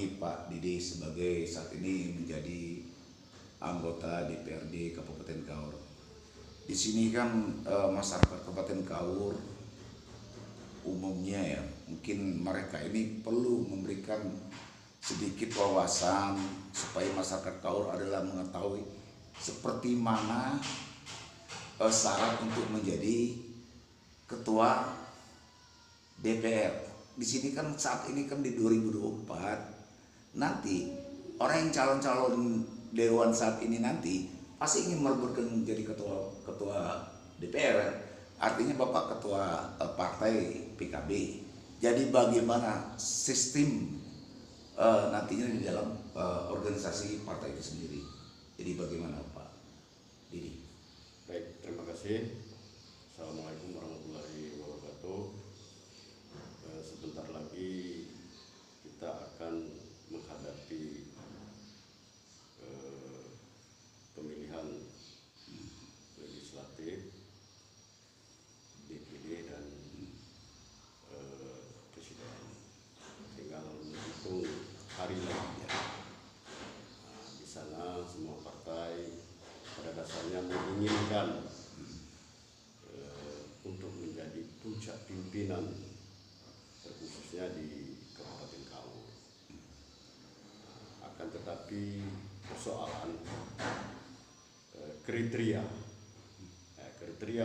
nih Pak Didi sebagai saat ini menjadi anggota DPRD Kabupaten Kaur. Di sini kan masyarakat Kabupaten Kaur umumnya ya, mungkin mereka ini perlu memberikan sedikit wawasan supaya masyarakat Kaur adalah mengetahui seperti mana syarat untuk menjadi ketua DPR. Di sini kan saat ini kan di 2024 nanti orang yang calon-calon dewan saat ini nanti pasti ingin merebutkan menjadi ketua DPR. Artinya Bapak ketua partai PKB. Jadi bagaimana sistem nantinya di dalam organisasi partai itu sendiri. Jadi bagaimana Pak Didi? Baik, terima kasih. Assalamualaikum warahmatullahi wabarakatuh. Sebentar lagi kita akan menghadapi pemilihan legislatif, DPD dan presiden. Tinggal menghitung hari lagi. Nah, di sana semua partai pada dasarnya menginginkan untuk menjadi puncak pimpinan, khususnya di Kabupaten Kaur. Akan tetapi persoalan kriteria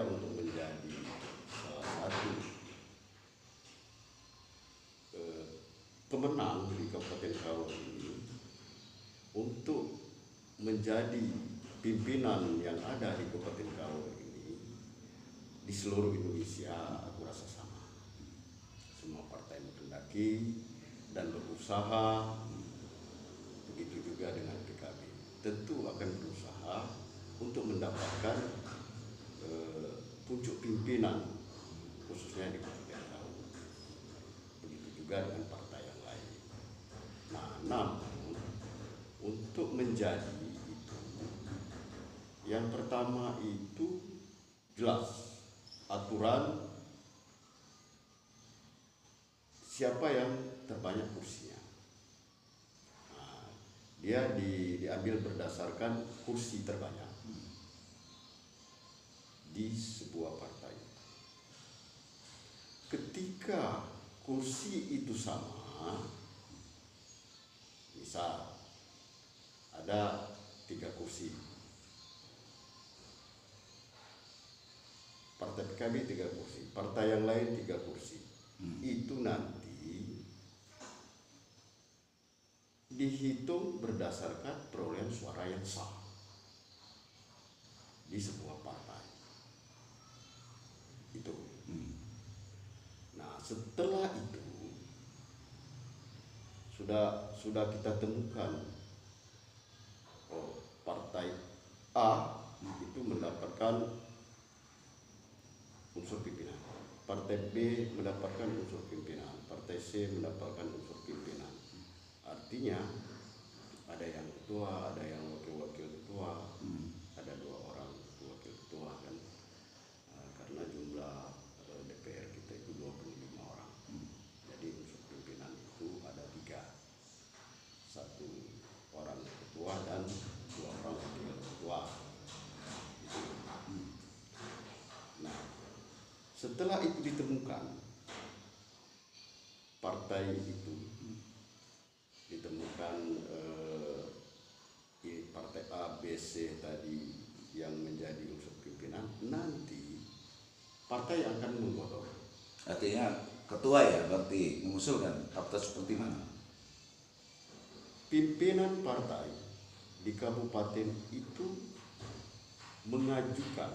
untuk menjadi salah satu pemenang di Kabupaten Kaur ini, untuk menjadi pimpinan yang ada di Kabupaten Kaur ini di seluruh Indonesia, aku rasa sama. Semua partai menghendaki dan berusaha, begitu juga dengan PKB. Tentu akan berusaha untuk mendapatkan pucuk pimpinan, khususnya di Kabupaten Kaur. Begitu juga dengan partai yang lain. Nah, namun untuk menjadi itu, yang pertama itu jelas aturan siapa yang terbanyak kursinya. Nah, dia diambil berdasarkan kursi terbanyak di sebuah partai. Ketika kursi itu sama, misal ada 3 kursi, partai PKB 3 kursi, partai yang lain 3 kursi. Itu nanti dihitung berdasarkan perolehan suara yang sah di sebuah partai. Itu. Nah, setelah itu sudah kita temukan, partai A itu mendapatkan unsur pimpinan, partai B mendapatkan unsur pimpinan, partai C mendapatkan unsur pimpinan. Artinya ada yang ketua, ada yang wakil-wakil ketua, ada 2 orang wakil ketua kan, karena jumlah DPR kita itu 25 orang. Jadi unsur pimpinan itu ada 3, 1 orang ketua dan 2 orang wakil ketua. Nah, setelah itu ditemukan, partai itu ditemukan partai A, B, C tadi yang menjadi unsur pimpinan, nanti partai akan menggodok. Artinya ketua ya berarti mengusulkan atau seperti mana? Pimpinan partai di kabupaten itu mengajukan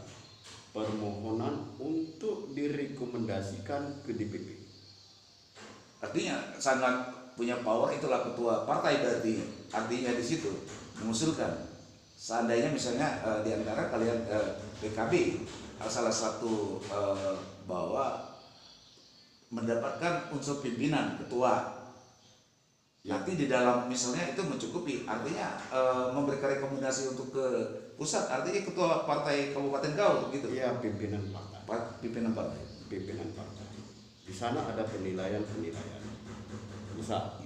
permohonan untuk direkomendasikan ke DPP. Artinya sangat punya power, itulah ketua partai berarti. Artinya di situ mengusulkan. Seandainya misalnya di antara kalian PKB salah satu bahwa mendapatkan unsur pimpinan ketua. Nanti di dalam misalnya itu mencukupi, artinya memberikan rekomendasi untuk ke pusat, artinya ketua partai Kabupaten Kaur gitu. Iya, pimpinan partai. Pimpinan partai. Pimpinan partai. Di sana ada penilaian. Misal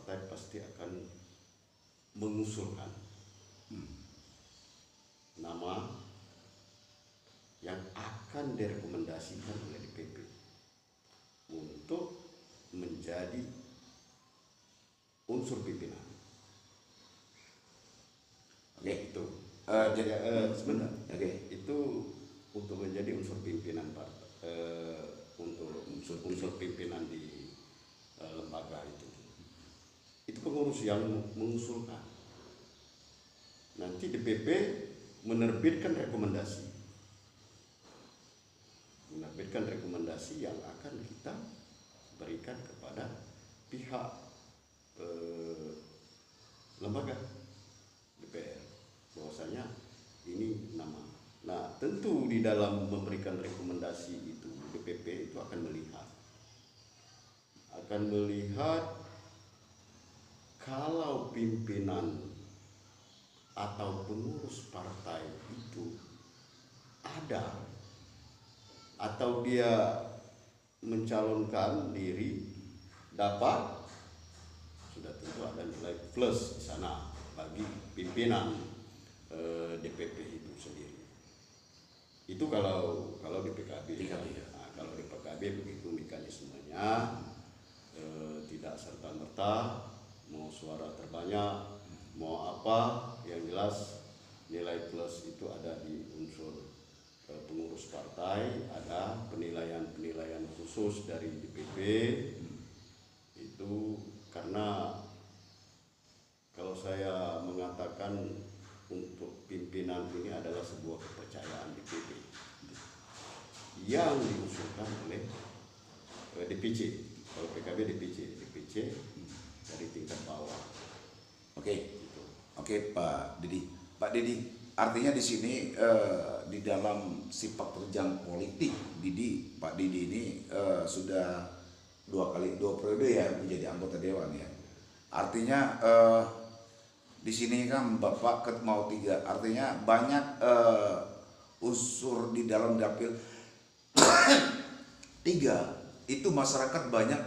partai pasti akan mengusulkan nama yang akan direkomendasikan oleh DPP untuk menjadi unsur pimpinan. Oke. Itu Jadi sebentar. Oke. Itu untuk menjadi unsur pimpinan partai, untuk unsur pimpinan di lembaga itu. Itu pengurus yang mengusulkan. Nanti DPP menerbitkan rekomendasi yang akan kita berikan kepada pihak lembaga DPR bahwasanya ini nama. Nah, tentu di dalam memberikan rekomendasi itu DPP itu akan melihat kalau pimpinan atau pengurus partai itu ada atau dia mencalonkan diri dapat, sudah tentu ada nilai plus di sana bagi pimpinan DPP itu sendiri. Itu kalau di PKB. Nah, kalau di PKB begitu mekanismenya, tidak serta-merta mau suara terbanyak, mau apa, yang jelas nilai plus itu ada di unsur pengurus partai, ada penilaian khusus dari DPP. Itu karena kalau saya mengatakan untuk pimpinan ini adalah sebuah kepercayaan DPP yang diusulkan oleh DPC. Kalau PKB DPC dari tingkat bawah. Oke. Oke, Pak Didi. Pak Didi, artinya di sini di dalam sepak terjang politik Pak Didi ini sudah dua periode ya menjadi anggota dewan ya. Artinya di sini kan Bapak mau 3, artinya banyak unsur di dalam dapil 3 itu masyarakat banyak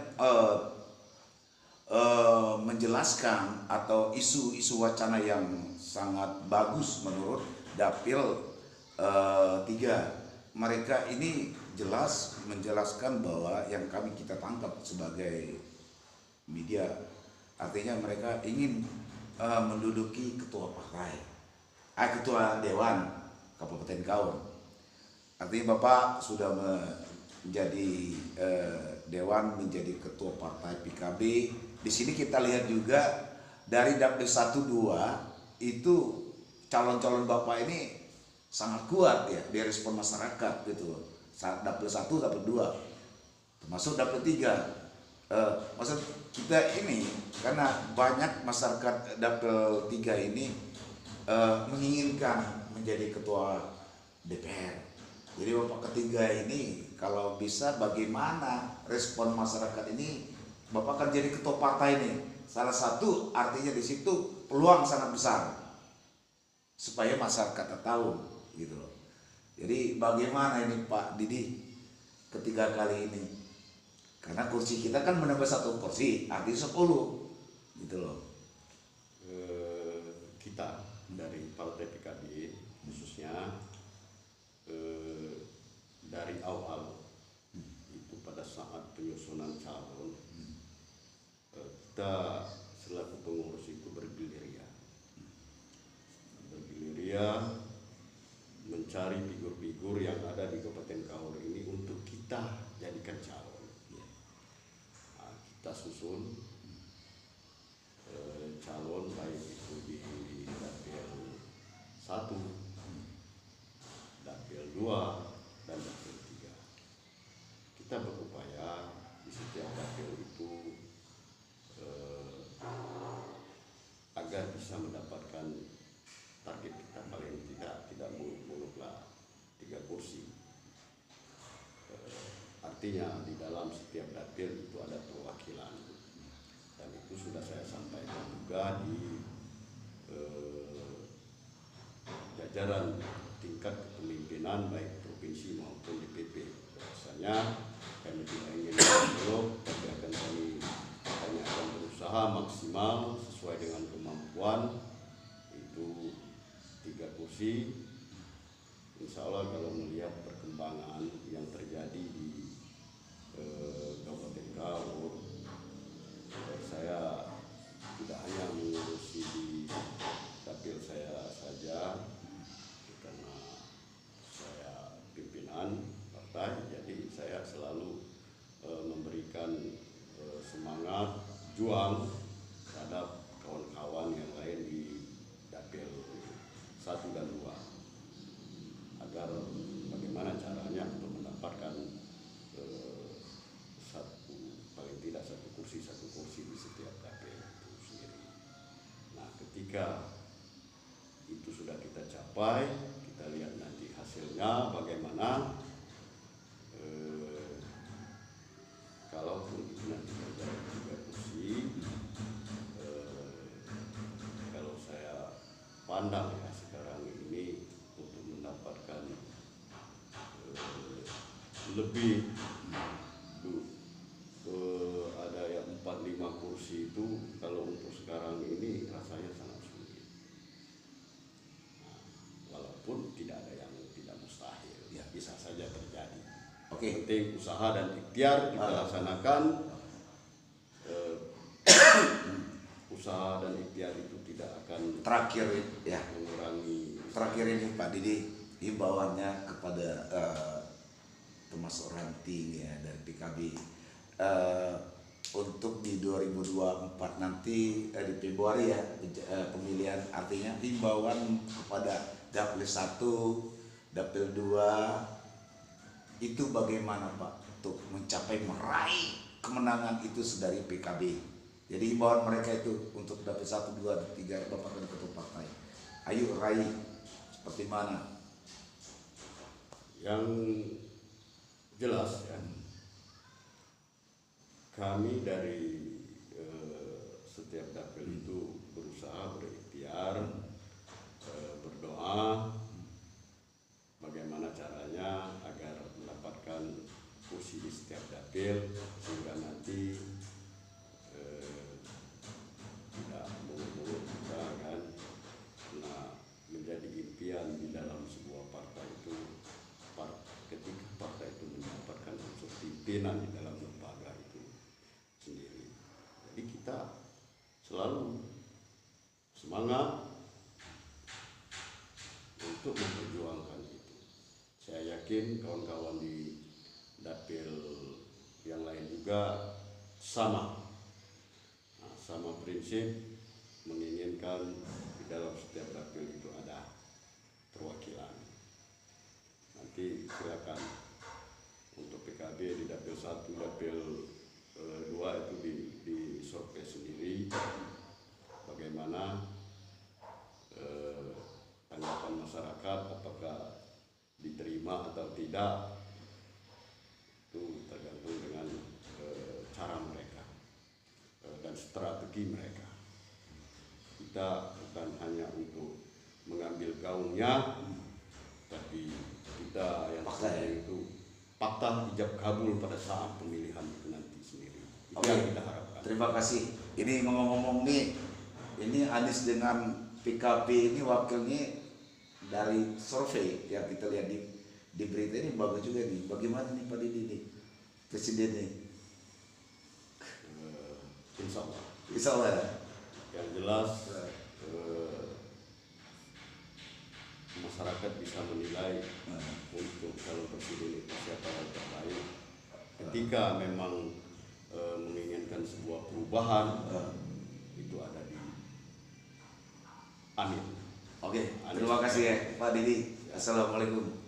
menjelaskan atau isu-isu wacana yang sangat bagus menurut dapil 3. Mereka ini jelas menjelaskan bahwa yang kita tangkap sebagai media, artinya mereka ingin menduduki ketua partai, ketua dewan Kabupaten Kaur. Artinya Bapak sudah menjadi dewan, menjadi ketua partai PKB. Di sini kita lihat juga dari dapil 1, 2 itu calon-calon Bapak ini sangat kuat ya di respon masyarakat gitu. Dapil 1, dapil 2, termasuk dapil 3. Maksud kita ini karena banyak masyarakat dapil 3 ini menginginkan menjadi ketua DPR. Jadi Bapak ketiga ini kalau bisa bagaimana respon masyarakat ini, Bapak kan jadi ketua partai ini. Salah satu artinya di situ peluang sangat besar supaya masyarakat tahu gitu loh. Jadi bagaimana ini Pak Didi ketiga kali ini? Karena kursi kita kan menambah 1 kursi, artinya 10 gitu loh. Kita dari partai PKB khususnya dari awal itu pada saat penyusunan calon, kita selaku pengurus itu bergerilya mencari figur-figur yang ada di Kabupaten Kaur ini untuk kita jadikan calon. Nah, kita susun calon baik itu di dapil 1, dapil 2, dan dapil 3. Kita berupaya di setiap dapil itu agar bisa mendapatkan target kita paling tidak muluk-muluklah 3 kursi. Artinya di dalam setiap dapil itu ada perwakilan, dan itu sudah saya sampaikan juga di jajaran tingkat kepemimpinan baik provinsi maupun DPP. Biasanya kami tidak ingin belum, tapi akan kami tanyakan terus berusaha maksimal sesuai dengan kemampuan itu 3 kursi. Insya Allah kalau melihat perkembangan yang terjadi di Kabupaten Kaur, saya tidak hanya mengurusi di dapil saya saja, karena saya pimpinan partai, jadi saya selalu memberikan semangat juang terhadap kawan-kawan yang lain di dapil 1 dan 2 agar bagaimana caranya untuk mendapatkan paling tidak satu kursi di setiap dapil itu sendiri. Nah, ketika itu sudah kita capai, kita lihat nanti hasilnya bagaimana. Kalaupun itu nanti menjadi 3 kursi, kalau saya pandang ya sekarang ini untuk mendapatkan lebih ada yang 4-5 kursi itu, kalau untuk sekarang ini rasanya sangat sulit. Nah, walaupun tidak ada yang tidak mustahil, ya bisa saja terjadi. Oke. Penting usaha dan ikhtiar kita laksanakan. Usaha dan ikhtiar itu tidak akan Terakhir ya, mengurangi. terakhir ini Pak Didi, himbauannya kepada termasuk ranting ya dari PKB untuk di 2024 nanti di Februari ya pemilihan, artinya himbauan kepada dapil 1, dapil 2 itu bagaimana Pak untuk mencapai meraih kemenangan itu dari PKB. Jadi himbauan mereka itu untuk dapil 1, 2, 3 Bapak dan Ketua Partai, ayo raih seperti mana? Yang jelas ya, kami dari setiap dapil itu berusaha berikhtiar, berdoa bagaimana caranya agar mendapatkan kursi di setiap dapil, sehingga nanti tidak muluk-muluk kita kan. Nah, menjadi impian di dalam sebuah partai itu ketika partai itu mendapatkan unsur pimpinan di dalam lembaga itu sendiri. Jadi kita selalu semangat untuk memperjuangkan itu. Saya yakin kawan-kawan di dapil yang lain juga sama. Nah, sama prinsip, menginginkan di dalam setiap dapil itu ada perwakilan. Nanti silakan untuk PKB di dapil 1, dapil 2 itu di survei sendiri bagaimana tanggapan masyarakat, apakah diterima atau tidak, itu tergantung dengan cara mereka dan strategi mereka. Kita bukan hanya untuk mengambil gaungnya, tapi kita yang itu fakta ijab kabul pada saat pemilihan itu nanti sendiri. Itu yang kita harapkan. Terima kasih. Ini ngomong-ngomong nih, ini Anies dengan PKB ini wakilnya dari survei yang kita lihat di berita ini bagus juga nih. Bagaimana nih Pak Didi nih presiden nih? Insya Allah. Insya Allah. Yang jelas masyarakat bisa menilai untuk calon presiden itu siapa yang terbaik. Ketika memang menginginkan sebuah perubahan, itu ada di Amin. Oke, terima kasih ya Pak Didi. Assalamualaikum.